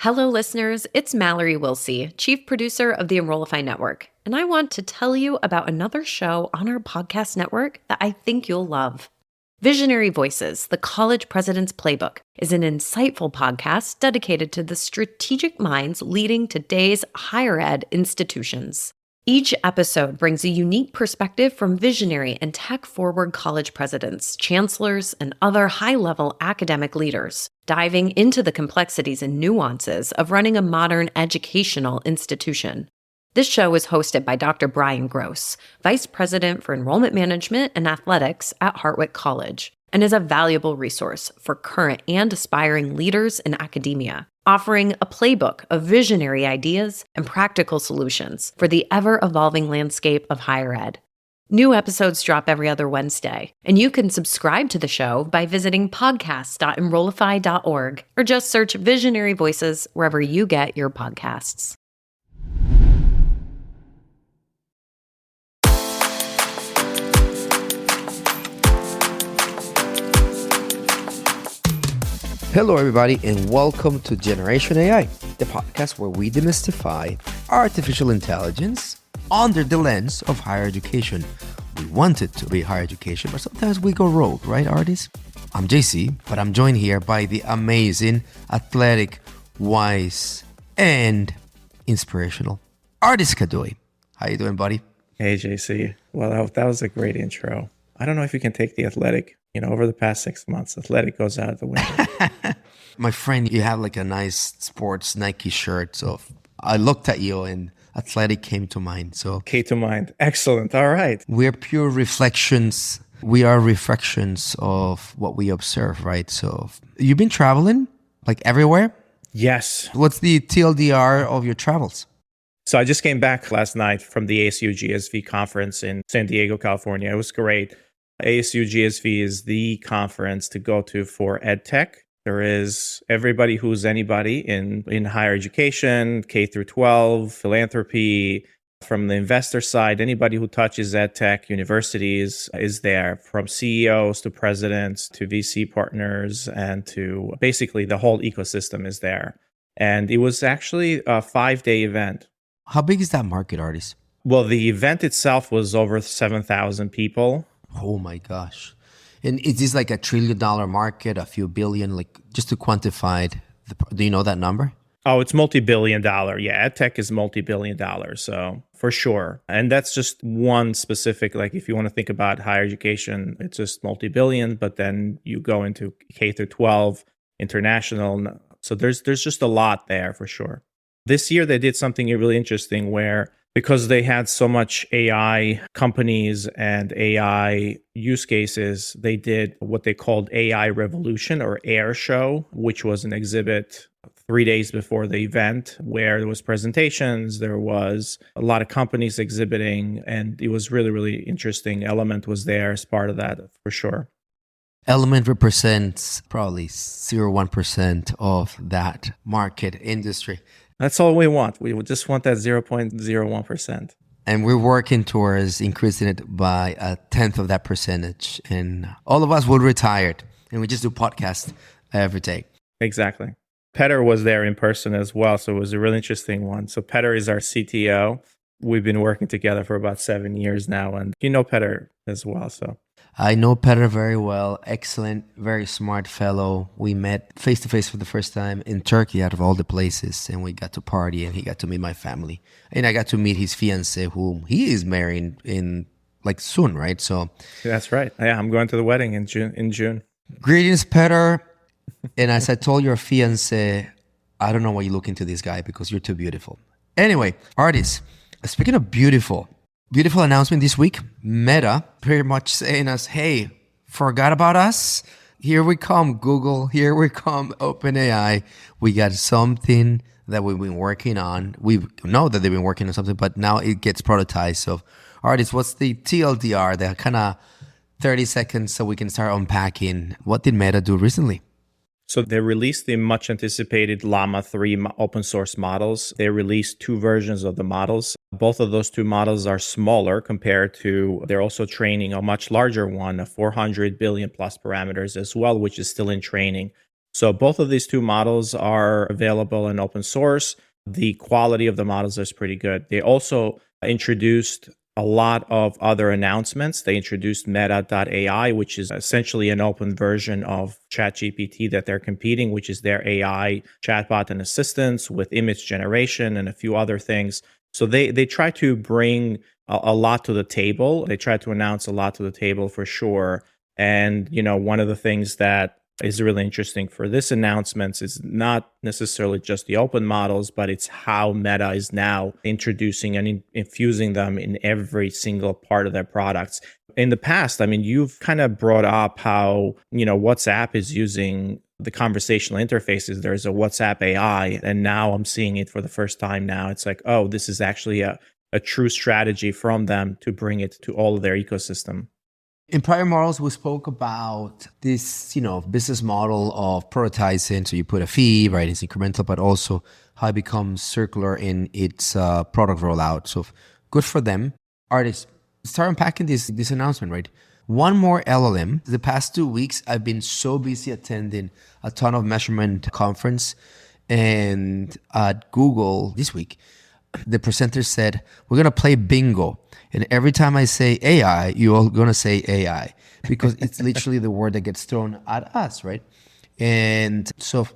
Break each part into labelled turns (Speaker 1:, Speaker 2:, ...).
Speaker 1: Hello, listeners. It's Mallory Wilsey, Chief Producer of the Enrollify Network, and I want to tell you about another show on our podcast network that I think you'll love. Visionary Voices, the College President's Playbook, is an insightful podcast dedicated to the strategic minds leading today's higher ed institutions. Each episode brings a unique perspective from visionary and tech-forward college presidents, chancellors, and other high-level academic leaders, diving into the complexities and nuances of running a modern educational institution. This show is hosted by Dr. Brian Gross, Vice President for Enrollment Management and Athletics at Hartwick College, and is a valuable resource for current and aspiring leaders in academia, offering a playbook of visionary ideas and practical solutions for the ever-evolving landscape of higher ed. New episodes drop every other Wednesday, and you can subscribe to the show by visiting podcast.enrollify.org or just search Visionary Voices wherever you get your podcasts.
Speaker 2: Hello, everybody, and welcome to Generation AI, the podcast where we demystify artificial intelligence under the lens of higher education. We want it to be higher education, but sometimes we go rogue, right, artists? I'm JC, but I'm joined here by the amazing, athletic, wise, and inspirational artist Kadoi. How you doing, buddy?
Speaker 3: Hey, JC. Well, that was a great intro. I don't know if you can take the athletic. Over the past 6 months, athletic goes out the window.
Speaker 2: My friend, you have like a nice sports Nike shirt. So I looked at you and athletic came to mind.
Speaker 3: Excellent. All right.
Speaker 2: We're pure reflections. We are reflections of what we observe, right? So you've been traveling like everywhere?
Speaker 3: Yes.
Speaker 2: What's the TLDR of your travels?
Speaker 3: So I just came back last night from the ASU GSV conference in San Diego, California. It was great. ASU GSV is the conference to go to for EdTech. There is everybody who's anybody in higher education, K through 12, philanthropy. From the investor side, anybody who touches EdTech, universities is there, from CEOs to presidents to VC partners, and to basically the whole ecosystem is there. And it was actually a 5-day event.
Speaker 2: How big is that market, artist?
Speaker 3: Well, the event itself was over 7,000 people.
Speaker 2: Oh my gosh. And is this like $1 trillion market, a few billion, like just to quantify it? Do you know that number?
Speaker 3: Oh, it's multi-billion-dollar. Yeah, EdTech is multi-billion-dollar. So for sure. And that's just one specific, like if you want to think about higher education, it's just multi-billion, but then you go into K through 12, international. So there's just a lot there for sure. This year they did something really interesting where, because they had so much AI companies and AI use cases, they did what they called AI Revolution or Air Show, which was an exhibit 3 days before the event where there was presentations, there was a lot of companies exhibiting, and it was really, really interesting. Element was there as part of that for sure.
Speaker 2: Element represents probably 0.1% of that market industry.
Speaker 3: That's all we want. We just want that 0.01%.
Speaker 2: And we're working towards increasing it by 1/10 of that percentage. And all of us will retire. And we just do podcasts every day.
Speaker 3: Exactly. Petter was there in person as well. So it was a really interesting one. So Petter is our CTO. We've been working together for about 7 years now. And you know Petter as well. So
Speaker 2: I know Petter very well. Excellent, very smart fellow. We met face to face for the first time in Turkey, out of all the places, and we got to party, and he got to meet my family, and I got to meet his fiance, whom he is marrying in like soon, right? So
Speaker 3: that's right. Yeah, I'm going to the wedding in June.
Speaker 2: Greetings, Petter. And as I told your fiance, I don't know why you look into this guy because you're too beautiful. Anyway, artists. Speaking of beautiful announcement this week. Meta pretty much saying us, hey, forgot about us? Here we come, Google. Here we come, OpenAI. We got something that we've been working on. We know that they've been working on something, but now it gets prototyped. So, artists, what's the TLDR? The kind of 30 seconds so we can start unpacking. What did Meta do recently?
Speaker 3: So they released the much anticipated Llama 3 open source models. They released 2 versions of the models. Both of those 2 models are smaller compared to, they're also training a much larger one, of 400 billion plus parameters as well, which is still in training. So both of these two models are available in open source. The quality of the models is pretty good. They also introduced a lot of other announcements. They introduced Meta.ai, which is essentially an open version of ChatGPT that they're competing, which is their AI chatbot and assistants with image generation and a few other things. So they try to bring a lot to the table. They try to announce a lot to the table for sure. And, one of the things that is really interesting for this announcement is not necessarily just the open models, but it's how Meta is now introducing and infusing them in every single part of their products. In the past, you've kind of brought up how, WhatsApp is using the conversational interfaces. There's a WhatsApp AI, and now I'm seeing it for the first time now. It's like, oh, this is actually a true strategy from them to bring it to all of their ecosystem.
Speaker 2: In prior models, we spoke about this, business model of prioritizing. So you put a fee, right? It's incremental, but also how it becomes circular in its product rollout. So good for them. Artists, start unpacking this announcement, right? One more LLM. The past 2 weeks, I've been so busy attending a ton of measurement conference, and at Google this week, the presenter said, we're going to play bingo. And every time I say AI, you're all going to say AI because it's literally the word that gets thrown at us, right? And so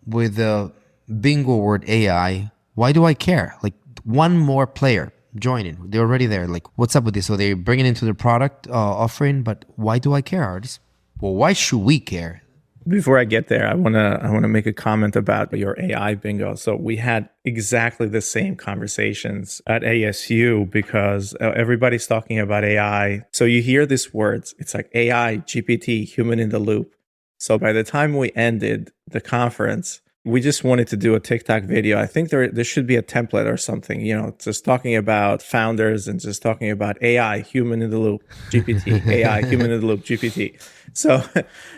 Speaker 2: with the bingo word AI, why do I care? Like one more player joining. They're already there. Like, what's up with this? So they're bringing it into the product offering, but why do I care, artists? Well, why should we care?
Speaker 3: Before I get there, I wanna make a comment about your AI bingo. So we had exactly the same conversations at ASU because everybody's talking about AI. So you hear these words, it's like AI, GPT, human in the loop. So by the time we ended the conference, we just wanted to do a TikTok video. I think there should be a template or something, just talking about founders and just talking about AI, human in the loop, GPT, AI, human in the loop, GPT. So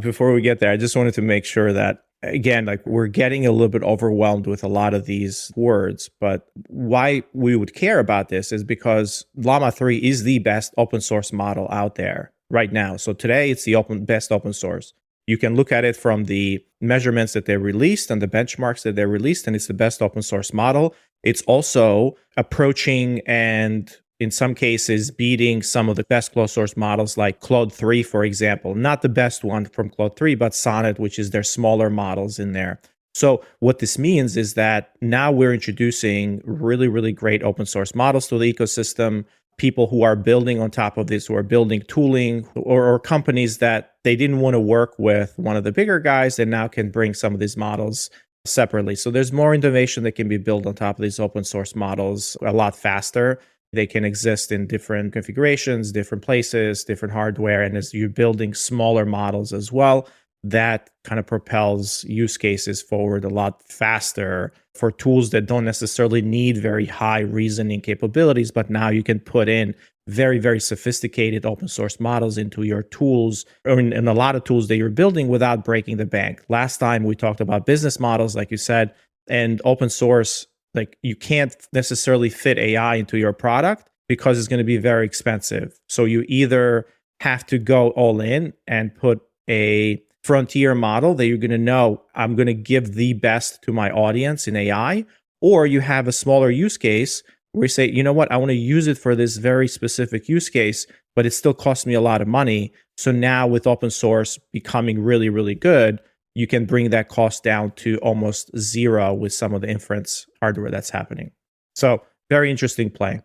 Speaker 3: before we get there, I just wanted to make sure that, again, like we're getting a little bit overwhelmed with a lot of these words, but why we would care about this is because Llama 3 is the best open source model out there right now. So today it's the best open source. You can look at it from the measurements that they released and the benchmarks that they released, and it's the best open source model. It's also approaching and in some cases beating some of the best closed source models like Claude 3, for example. Not the best one from Claude 3, but Sonet, which is their smaller models in there. So what this means is that now we're introducing really, really great open source models to the ecosystem. People who are building on top of this, who are building tooling, or companies that they didn't want to work with one of the bigger guys, they now can bring some of these models separately. So there's more innovation that can be built on top of these open source models a lot faster. They can exist in different configurations, different places, different hardware. And as you're building smaller models as well, that kind of propels use cases forward a lot faster for tools that don't necessarily need very high reasoning capabilities, but now you can put in very, very sophisticated open source models into your tools or in a lot of tools that you're building without breaking the bank. Last time we talked about business models, like you said, and open source, like you can't necessarily fit AI into your product because it's going to be very expensive. So you either have to go all in and put a frontier model that you're going to know I'm going to give the best to my audience in AI, or you have a smaller use case where you say, you know what, I want to use it for this very specific use case, but it still costs me a lot of money. So now with open source becoming really, really good, you can bring that cost down to almost zero with some of the inference hardware that's happening. So very interesting play.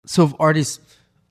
Speaker 2: So if artists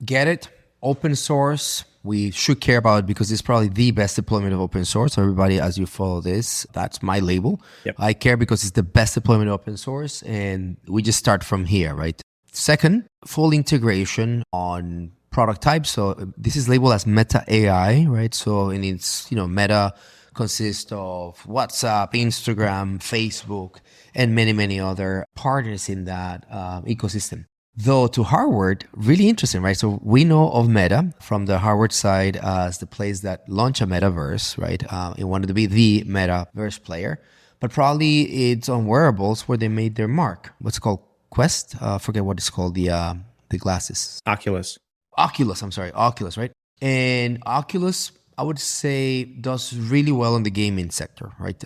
Speaker 2: get it, open source, we should care about it because it's probably the best deployment of open source. So everybody, as you follow this, that's my label.
Speaker 3: Yep.
Speaker 2: I care because it's the best deployment of open source, and we just start from here, right? Second, full integration on product type. So this is labeled as Meta AI, right? So in its, Meta consists of WhatsApp, Instagram, Facebook, and many, many other partners in that ecosystem. Though to Harvard, really interesting, right? So we know of Meta from the Harvard side as the place that launched a metaverse, right? It wanted to be the metaverse player, but probably it's on wearables where they made their mark. What's it called? Quest? Forget what it's called. The glasses.
Speaker 3: Oculus,
Speaker 2: Oculus, right? And Oculus, I would say does really well in the gaming sector, right?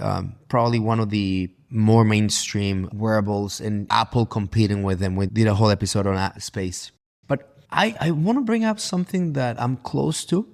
Speaker 2: Probably one of the more mainstream wearables, and Apple competing with them. We did a whole episode on that space. But I want to bring up something that I'm close to.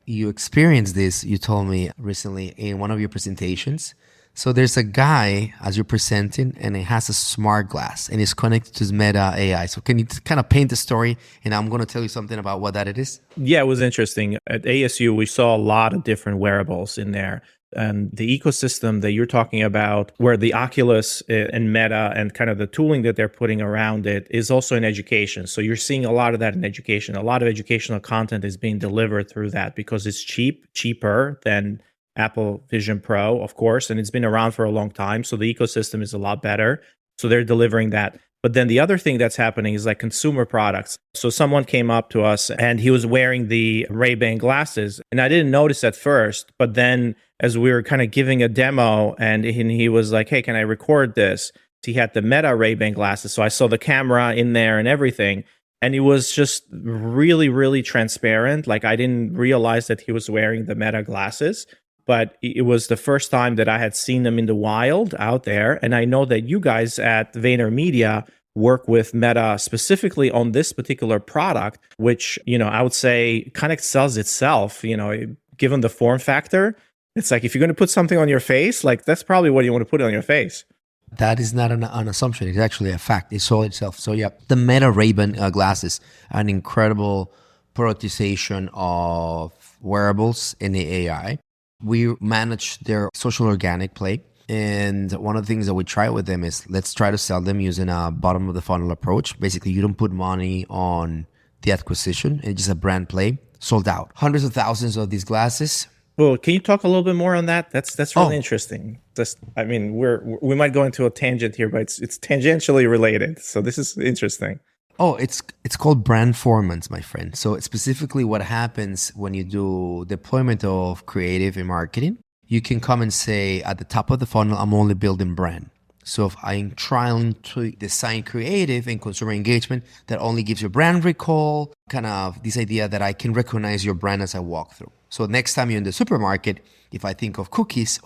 Speaker 2: You experienced this, you told me recently in one of your presentations. So there's a guy as you're presenting, and it has a smart glass and it's connected to his Meta AI. So can you kind of paint the story? And I'm going to tell you something about what that it is.
Speaker 3: Yeah, it was interesting. At ASU, we saw a lot of different wearables in there. And the ecosystem that you're talking about, where the Oculus and Meta and kind of the tooling that they're putting around it is also in education. So you're seeing a lot of that in education. A lot of educational content is being delivered through that because it's cheaper than Apple Vision Pro, of course, and it's been around for a long time. So the ecosystem is a lot better. So they're delivering that. But then the other thing that's happening is like consumer products. So someone came up to us and he was wearing the Ray-Ban glasses. And I didn't notice at first, but then as we were kind of giving a demo and he was like, hey, can I record this? He had the Meta Ray-Ban glasses. So I saw the camera in there and everything. And it was just really, really transparent. Like I didn't realize that he was wearing the Meta glasses. But it was the first time that I had seen them in the wild out there. And I know that you guys at VaynerMedia work with Meta specifically on this particular product, which, I would say kind of sells itself, given the form factor. It's like, if you're going to put something on your face, like that's probably what you want to put on your face.
Speaker 2: That is not an assumption. It's actually a fact. It sold itself. So yeah, the Meta Ray-Ban glasses, an incredible productization of wearables in the AI. We manage their social organic play. And one of the things that we try with them is let's try to sell them using a bottom of the funnel approach. Basically, you don't put money on the acquisition. It's just a brand play. Sold out. Hundreds of thousands of these glasses.
Speaker 3: Well, can you talk a little bit more on that? That's really interesting. We might go into a tangent here, but it's tangentially related. So this is interesting.
Speaker 2: Oh, it's called Brandformance, my friend. So it's specifically what happens when you do deployment of creative in marketing. You can come and say at the top of the funnel, I'm only building brand. So if I'm trying to design creative and consumer engagement that only gives you brand recall, kind of this idea that I can recognize your brand as I walk through. So next time you're in the supermarket, if I think of cookies,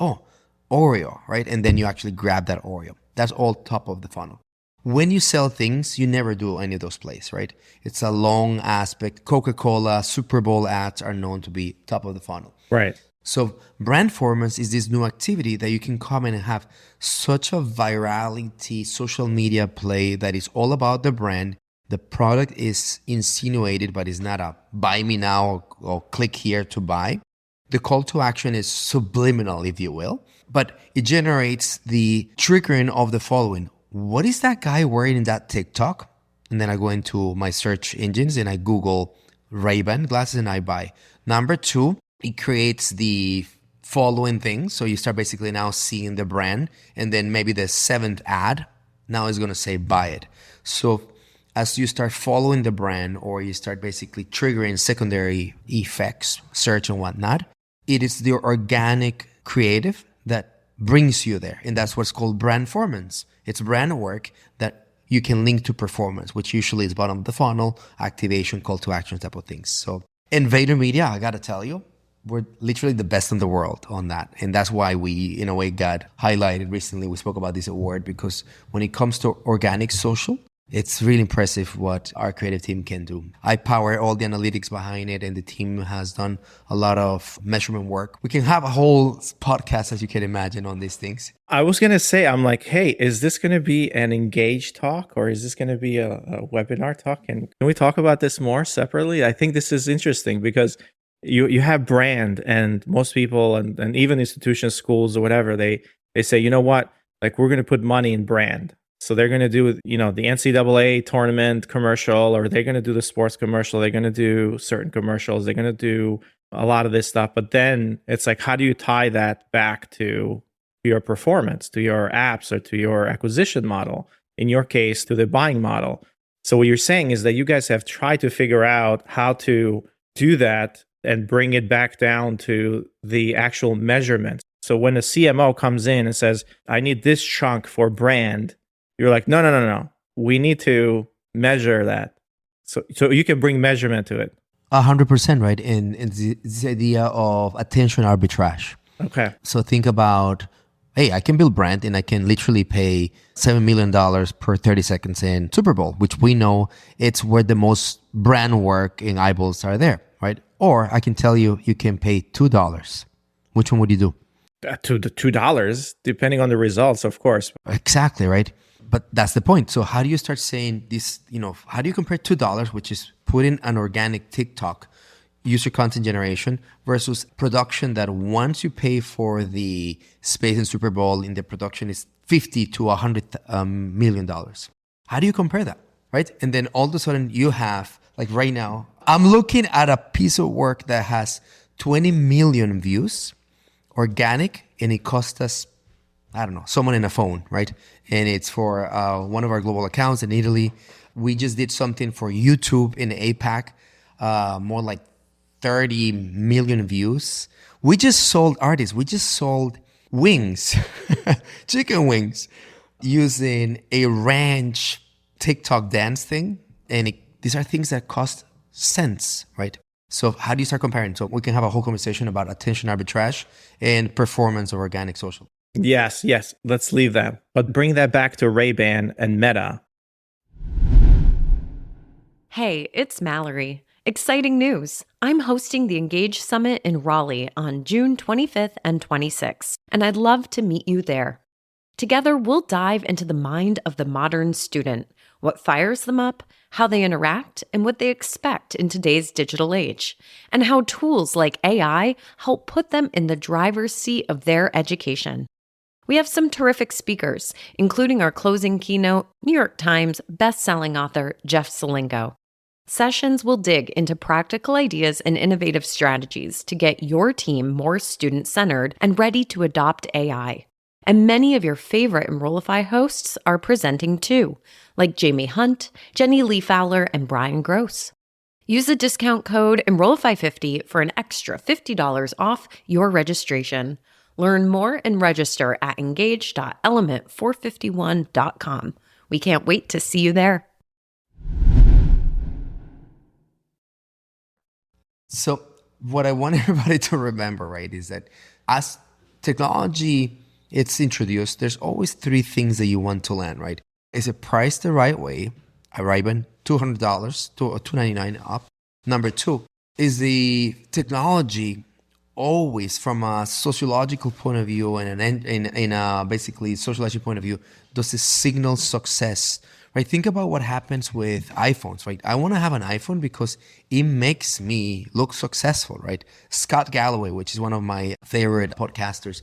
Speaker 2: Oreo, right? And then you actually grab that Oreo. That's all top of the funnel. When you sell things, you never do any of those plays, right? It's a long aspect. Coca-Cola, Super Bowl ads are known to be top of the funnel.
Speaker 3: Right.
Speaker 2: So Brandformance is this new activity that you can come in and have such a virality social media play that is all about the brand. The product is insinuated, but it's not a buy me now or click here to buy. The call to action is subliminal, if you will, but it generates the triggering of the following. What is that guy wearing in that TikTok? And then I go into my search engines and I Google Ray-Ban glasses and I buy. Number two, it creates the following thing. So you start basically now seeing the brand, and then maybe the seventh ad now is going to say buy it. So as you start following the brand, or you start basically triggering secondary effects, search and whatnot, it is the organic creative that brings you there. And that's what's called Brandformance. It's brand work that you can link to performance, which usually is bottom of the funnel, activation, call to action type of things. So in VaynerMedia, I got to tell you, we're literally the best in the world on that. And that's why we, in a way, got highlighted recently. We spoke about this award because when it comes to organic social, it's really impressive what our creative team can do. I power all the analytics behind it, and the team has done a lot of measurement work. We can have a whole podcast, as you can imagine, on these things.
Speaker 3: I was going to say, I'm like, hey, is this going to be an Engage talk, or is this going to be a webinar talk? And can we talk about this more separately? I think this is interesting because you have brand, and most people and even institutions, schools or whatever, they say, you know what, like we're going to put money in brand. So they're going to do, the NCAA tournament commercial, or they're going to do the sports commercial. They're going to do certain commercials. They're going to do a lot of this stuff. But then it's like, how do you tie that back to your performance, to your apps, or to your acquisition model? In your case, to the buying model. So what you're saying is that you guys have tried to figure out how to do that and bring it back down to the actual measurement. So when a CMO comes in and says, I need this chunk for brand, you're like, no. We need to measure that. So you can bring measurement to it.
Speaker 2: 100%, right? And this idea of attention arbitrage.
Speaker 3: Okay.
Speaker 2: So think about, hey, I can build brand and I can literally pay $7 million per 30 seconds in Super Bowl, which we know it's where the most brand work in eyeballs are there, right? Or I can tell you, you can pay $2. Which one would you do?
Speaker 3: To the $2, depending on the results, of course.
Speaker 2: Exactly, right? But that's the point. So how do you start saying this, how do you compare $2, which is putting an organic TikTok user content generation versus production that once you pay for the space in Super Bowl in the production is $50 to $100 million. How do you compare that, right? And then all of a sudden you have, like right now, I'm looking at a piece of work that has 20 million views, organic, and it cost us, I don't know, someone in a phone, right? And it's for one of our global accounts in Italy. We just did something for YouTube in APAC, more like 30 million views. We just sold wings, chicken wings, using a ranch TikTok dance thing. And these are things that cost cents, right? So how do you start comparing? So we can have a whole conversation about attention arbitrage and performance of organic social.
Speaker 3: Yes. Let's leave that. But bring that back to Ray-Ban and Meta.
Speaker 1: Hey, it's Mallory. Exciting news! I'm hosting the Engage Summit in Raleigh on June 25th and 26th, and I'd love to meet you there. Together, we'll dive into the mind of the modern student, what fires them up, how they interact, and what they expect in today's digital age, and how tools like AI help put them in the driver's seat of their education. We have some terrific speakers, including our closing keynote, New York Times best-selling author Jeff Selingo. Sessions will dig into practical ideas and innovative strategies to get your team more student-centered and ready to adopt AI. And many of your favorite Enrollify hosts are presenting too, like Jamie Hunt, Jenny Lee Fowler, and Brian Gross. Use the discount code Enrollify50 for an extra $50 off your registration. Learn more and register at engage.element451.com. We can't wait to see you there.
Speaker 2: So what I want everybody to remember, right, is that as technology it's introduced, there's always three things that you want to land, right? Is it priced the right way? A Ray-Ban, $200 to $299 up. Number two, is the technology always from a sociological point of view and in a basically sociological point of view, does it signal success? Right? Think about what happens with iPhones, right? I want to have an iPhone because it makes me look successful, right? Scott Galloway, which is one of my favorite podcasters,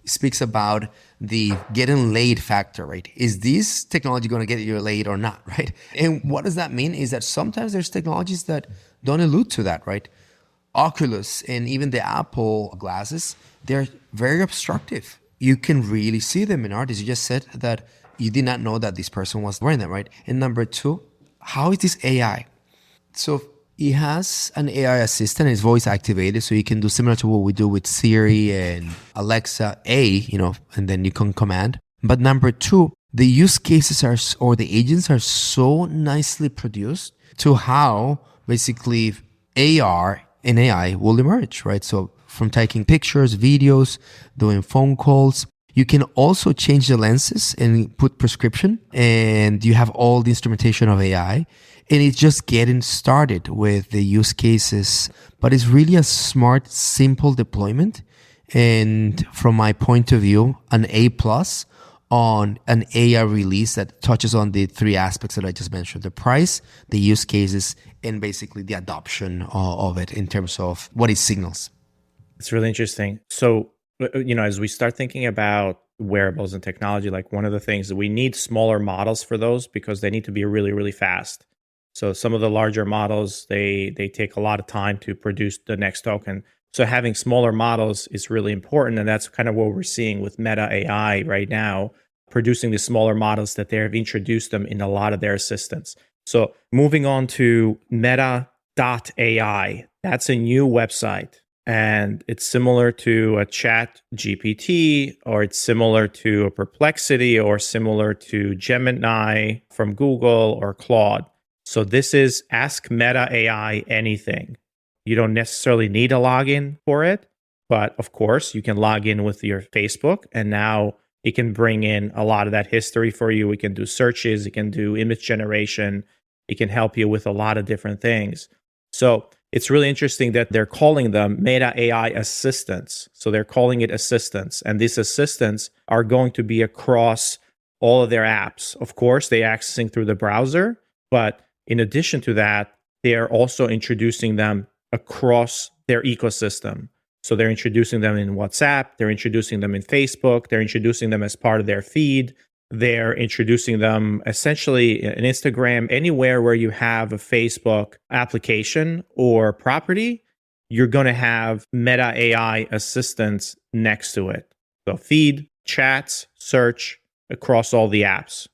Speaker 2: speaks about the getting laid factor, right? Is this technology going to get you laid or not, right? And what does that mean is that sometimes there's technologies that don't allude to that, right? Oculus and even the Apple glasses, they're very obstructive. You can really see them in artists. You just said that you did not know that this person was wearing them, right? And number two, how is this AI? So it has an AI assistant. It's voice activated, so you can do similar to what we do with Siri and Alexa, and then you can command. But number two, the use cases or the agents are so nicely produced to how basically AR and AI will emerge, right? So from taking pictures, videos, doing phone calls. You can also change the lenses and put prescription, and you have all the instrumentation of AI. And it's just getting started with the use cases, but it's really a smart, simple deployment. And from my point of view, an A+ on an AI release that touches on the three aspects that I just mentioned: the price, the use cases, and basically the adoption of it in terms of what it signals.
Speaker 3: It's really interesting. So, as we start thinking about wearables and technology, like one of the things that we need smaller models for those because they need to be really, really fast. So some of the larger models, they take a lot of time to produce the next token. So having smaller models is really important. And that's kind of what we're seeing with Meta AI right now, producing the smaller models that they have introduced them in a lot of their assistants. So moving on to Meta.ai, that's a new website. And it's similar to a Chat GPT, or it's similar to a Perplexity, or similar to Gemini from Google or Claude. So this is Ask Meta AI Anything. You don't necessarily need a login for it, but of course, you can log in with your Facebook, and now it can bring in a lot of that history for you. We can do searches, it can do image generation, it can help you with a lot of different things. So it's really interesting that they're calling them Meta AI assistants. So they're calling it assistants, and these assistants are going to be across all of their apps. Of course, they're accessing through the browser, but in addition to that, they're also introducing them across their ecosystem. So they're introducing them in WhatsApp, they're introducing them in Facebook, they're introducing them as part of their feed, they're introducing them essentially in Instagram, anywhere where you have a Facebook application or property, you're going to have Meta AI assistants next to it. So feed, chats, search across all the apps.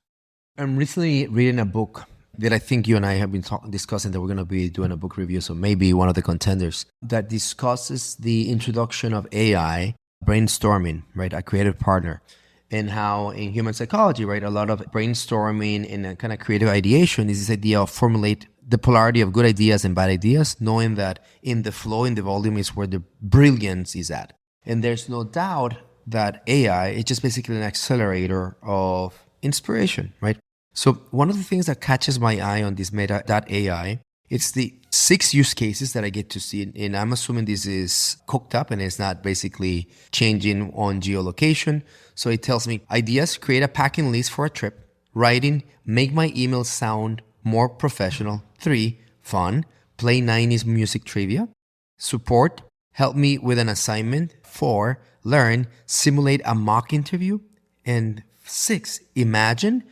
Speaker 2: I'm recently reading a book that I think you and I have been discussing, that we're going to be doing a book review, so maybe one of the contenders, that discusses the introduction of AI, brainstorming, right, a creative partner, and how in human psychology, right, a lot of brainstorming and a kind of creative ideation is this idea of formulate the polarity of good ideas and bad ideas, knowing that in the flow, in the volume is where the brilliance is at. And there's no doubt that AI is just basically an accelerator of inspiration, right? So one of the things that catches my eye on this Meta.ai, it's the 6 use cases that I get to see. And I'm assuming this is cooked up and it's not basically changing on geolocation. So it tells me ideas, create a packing list for a trip, writing, make my email sound more professional. 3, fun, play 90s music trivia. Support, help me with an assignment. 4, learn, simulate a mock interview. And 6, imagine,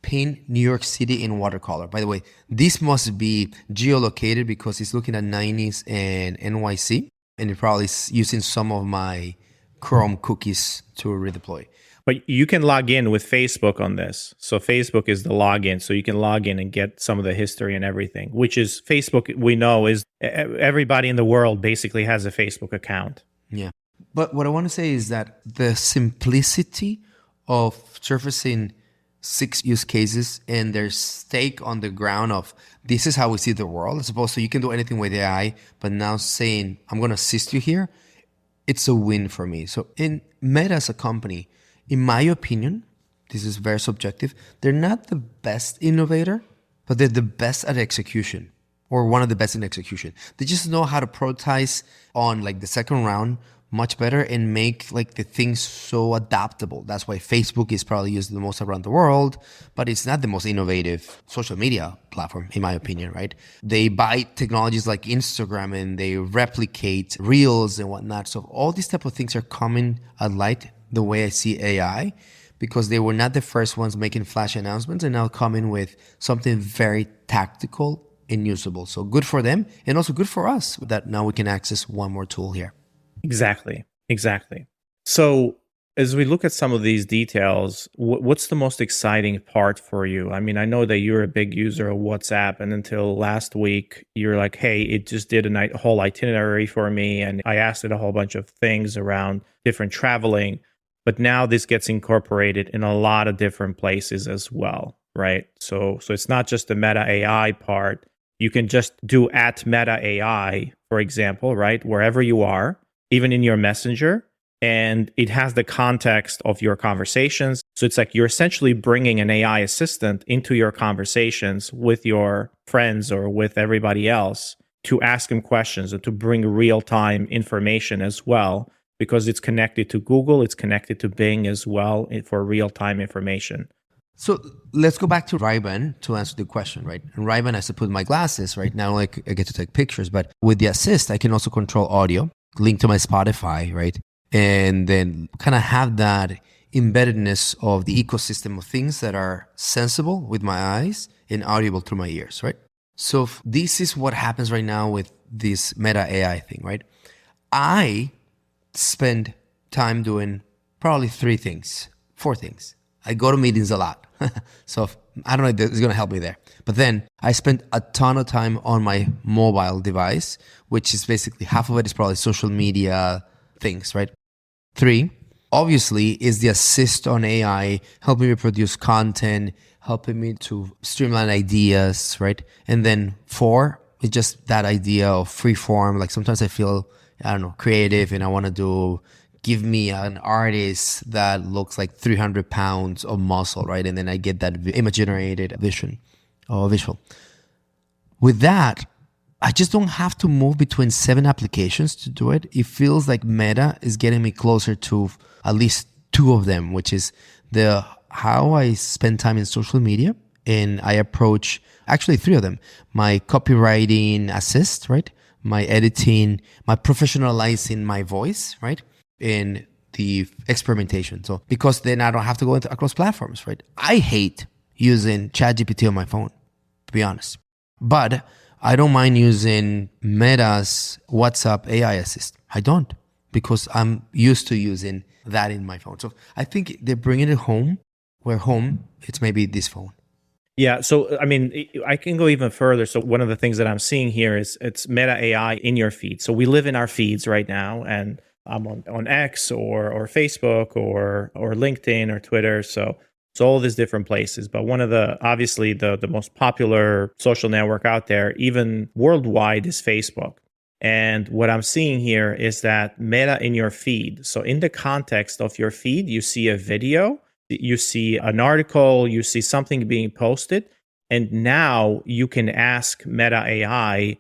Speaker 2: paint New York City in watercolor. By the way, this must be geolocated because it's looking at 90s and NYC, and it probably is using some of my Chrome cookies to redeploy.
Speaker 3: But you can log in with Facebook on this. So Facebook is the login. So you can log in and get some of the history and everything, which is Facebook, we know, is everybody in the world basically has a Facebook account.
Speaker 2: Yeah. But what I want to say is that the simplicity of surfacing 6 use cases and their stake on the ground of this is how we see the world, as opposed to you can do anything with AI, but now saying, I'm going to assist you here, it's a win for me. So in Meta as a company, in my opinion, this is very subjective, they're not the best innovator, but they're the best at execution, or one of the best in execution. They just know how to prototype on like the second round much better and make like the things so adaptable. That's why Facebook is probably used the most around the world, but it's not the most innovative social media platform, in my opinion, right? They buy technologies like Instagram and they replicate Reels and whatnot. So all these type of things are coming at light the way I see AI, because they were not the first ones making flash announcements and now coming with something very tactical and usable. So good for them, and also good for us that now we can access one more tool here.
Speaker 3: Exactly. So as we look at some of these details, what's the most exciting part for you? I mean, I know that you're a big user of WhatsApp, and until last week, you're like, hey, it just did a whole itinerary for me, and I asked it a whole bunch of things around different traveling. But now this gets incorporated in a lot of different places as well, right? So it's not just the Meta AI part. You can just do at Meta AI, for example, right? Wherever you are, even in your messenger, and it has the context of your conversations. So it's like you're essentially bringing an AI assistant into your conversations with your friends or with everybody else to ask them questions and to bring real-time information as well, because it's connected to Google, it's connected to Bing as well for real-time information.
Speaker 2: So let's go back to Ray-Ban to answer the question, right? And Ray-Ban, I put my glasses, right? Not only I get to take pictures, but with the assist, I can also control audio, link to my Spotify, right? And then kind of have that embeddedness of the ecosystem of things that are sensible with my eyes and audible through my ears, right? So this is what happens right now with this Meta AI thing, right? I spend time doing probably 4 things. I go to meetings a lot. So I don't know if it's going to help me there. But then I spend a ton of time on my mobile device, which is basically half of it is probably social media things, right? 3, obviously, is the assist on AI, helping me produce content, helping me to streamline ideas, right? And then 4, It's just that idea of free form. Like sometimes I feel, I don't know, creative and I want to give me an artist that looks like 300 pounds of muscle, right? And then I get that image generated vision or visual. With that, I just don't have to move between 7 applications to do it. It feels like Meta is getting me closer to at least 2 of them, which is the how I spend time in social media. And I approach actually 3 of them: my copywriting assist, right? My editing, my professionalizing my voice, right? And the experimentation. So because then I don't have to go across platforms, right? I hate using ChatGPT on my phone, to be honest. But I don't mind using Meta's WhatsApp AI assist. I don't, because I'm used to using that in my phone. So I think they're bringing it home, where home, it's maybe this phone.
Speaker 3: Yeah. So, I mean, I can go even further. So one of the things that I'm seeing here is it's Meta AI in your feed. So we live in our feeds right now, and I'm on X or Facebook or LinkedIn or Twitter. So all these different places. But one of the, obviously the most popular social network out there, even worldwide, is Facebook. And what I'm seeing here is that Meta in your feed. So in the context of your feed, you see a video, you see an article, you see something being posted. And now you can ask Meta AI,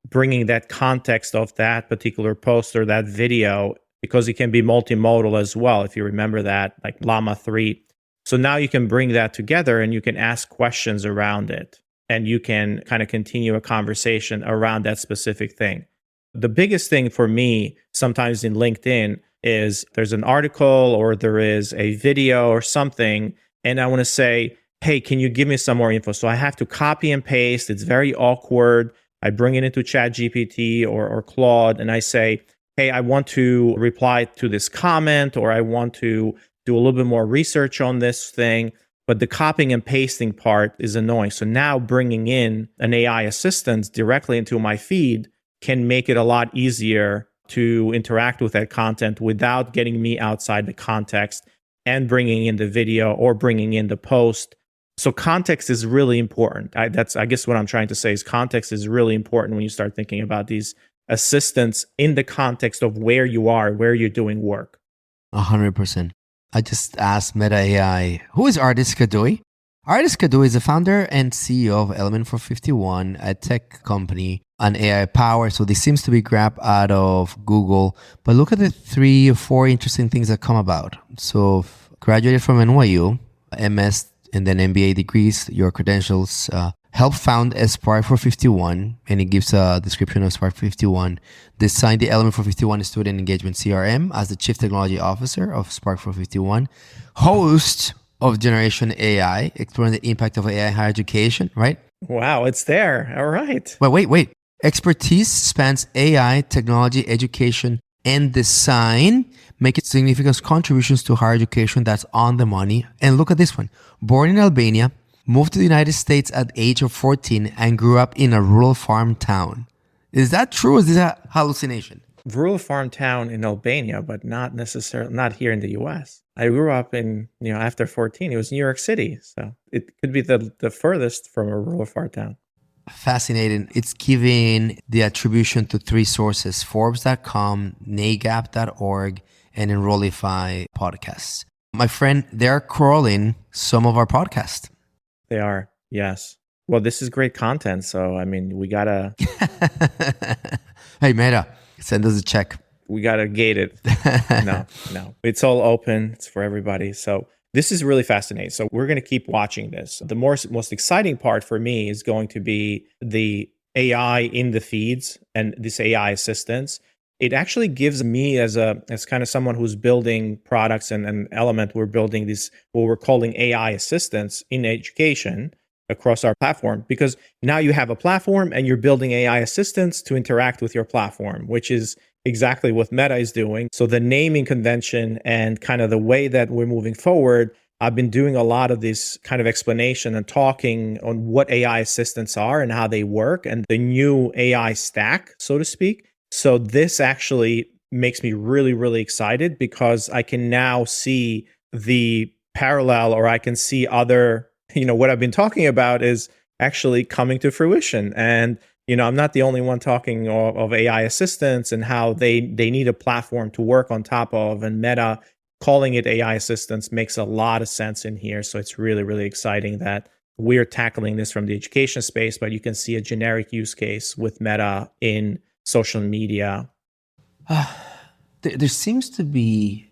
Speaker 3: bringing that context of that particular post or that video, because it can be multimodal as well. If you remember that, like Llama 3. So now you can bring that together and you can ask questions around it, and you can kind of continue a conversation around that specific thing. The biggest thing for me sometimes in LinkedIn is there's an article or there is a video or something, and I want to say, hey, can you give me some more info? So I have to copy and paste. It's very awkward. I bring it into ChatGPT or Claude, and I say, hey, I want to reply to this comment, or I want to do a little bit more research on this thing. But the copying and pasting part is annoying. So now bringing in an AI assistant directly into my feed can make it a lot easier to interact with that content without getting me outside the context and bringing in the video or bringing in the post. So context is really important. I guess what I'm trying to say is context is really important when you start thinking about these assistants in the context of where you are, where you're doing work.
Speaker 2: 100%. I just asked Meta AI, who is Artis Kadui? Artis Kadui is the founder and CEO of Element 451, a tech company, an AI power. So this seems to be grabbed out of Google. But look at the 3 or 4 interesting things that come about. So graduated from NYU, MS, and then MBA degrees, your credentials, helped found Spark 451, and it gives a description of Spark 451. Designed the Element 451 student engagement CRM as the chief technology officer of Spark 451. Host of Generation AI, exploring the impact of AI in higher education, right?
Speaker 3: Wow, it's there. All right.
Speaker 2: Wait. Expertise spans AI, technology, education, and design, making significant contributions to higher education. That's on the money. And look at this one. Born in Albania, moved to the United States at the age of 14, and grew up in a rural farm town. Is that true, or is this a hallucination?
Speaker 3: Rural farm town in Albania, but not necessarily, not here in the US. I grew up in, after 14, it was New York City. So it could be the furthest from a rural farm town.
Speaker 2: Fascinating. It's giving the attribution to 3 sources: Forbes.com, NAGAP.org, and Enrollify podcasts. My friend, they're crawling some of our podcasts.
Speaker 3: They are, yes. Well, this is great content. So, I mean, we got to...
Speaker 2: Hey, Meta, send us a check.
Speaker 3: We got to gate it. No. It's all open. It's for everybody. So this is really fascinating. So we're going to keep watching this. The most exciting part for me is going to be the AI in the feeds and this AI assistance. It actually gives me as kind of someone who's building products and an Element, we're building these, what we're calling AI assistants in education across our platform, because now you have a platform and you're building AI assistants to interact with your platform, which is exactly what Meta is doing. So the naming convention and kind of the way that we're moving forward, I've been doing a lot of this kind of explanation and talking on what AI assistants are and how they work and the new AI stack, so to speak. So this actually makes me really, really excited, because I can now see the parallel, or I can see other, what I've been talking about is actually coming to fruition. And, I'm not the only one talking of AI assistants and how they need a platform to work on top of, and Meta calling it AI assistants makes a lot of sense in here. So it's really, really exciting that we're tackling this from the education space, but you can see a generic use case with Meta in social media.
Speaker 2: There seems to be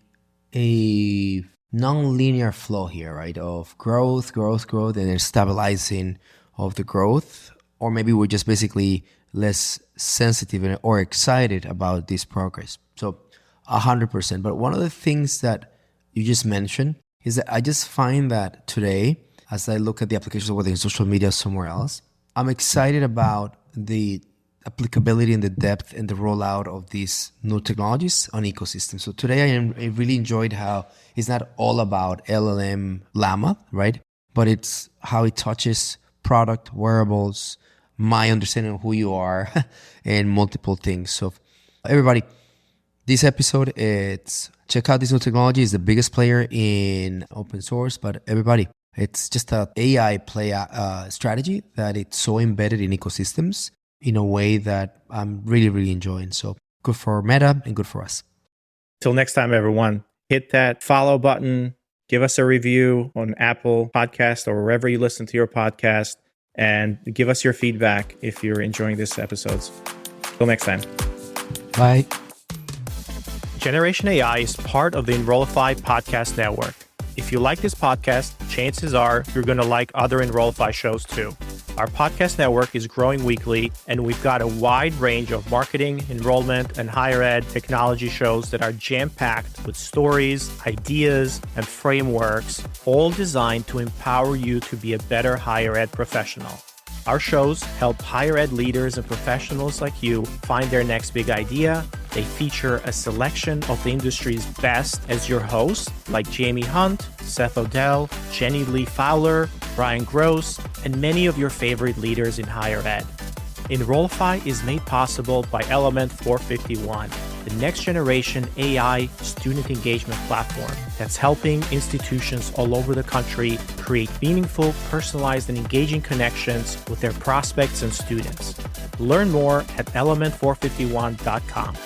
Speaker 2: a non-linear flow here, right? Of growth, and then stabilizing of the growth. Or maybe we're just basically less sensitive or excited about this progress. So 100%. But one of the things that you just mentioned is that I just find that today, as I look at the applications, whether in social media or somewhere else, I'm excited about the applicability and the depth and the rollout of these new technologies on ecosystems. So today I really enjoyed how it's not all about LLM Llama, right? But it's how it touches product, wearables, my understanding of who you are, and multiple things. So everybody, this episode, it's check out this new technology. It's the biggest player in open source, but everybody, it's just an AI play strategy that it's so embedded in ecosystems in a way that I'm really, really enjoying. So good for Meta and good for us.
Speaker 3: Till next time, everyone, hit that follow button, give us a review on Apple Podcast or wherever you listen to your podcast, and give us your feedback if you're enjoying this episodes. Till next time.
Speaker 2: Bye.
Speaker 3: Generation AI is part of the Enrollify podcast network. If you like this podcast, chances are you're going to like other Enrollify shows too. Our podcast network is growing weekly, and we've got a wide range of marketing, enrollment, and higher ed technology shows that are jam-packed with stories, ideas, and frameworks, all designed to empower you to be a better higher ed professional. Our shows help higher ed leaders and professionals like you find their next big idea. They feature a selection of the industry's best as your hosts, like Jamie Hunt, Seth Odell, Jenny Lee Fowler, Brian Gross, and many of your favorite leaders in higher ed. Enrollify is made possible by Element 451, the next generation AI student engagement platform that's helping institutions all over the country create meaningful, personalized, and engaging connections with their prospects and students. Learn more at element451.com.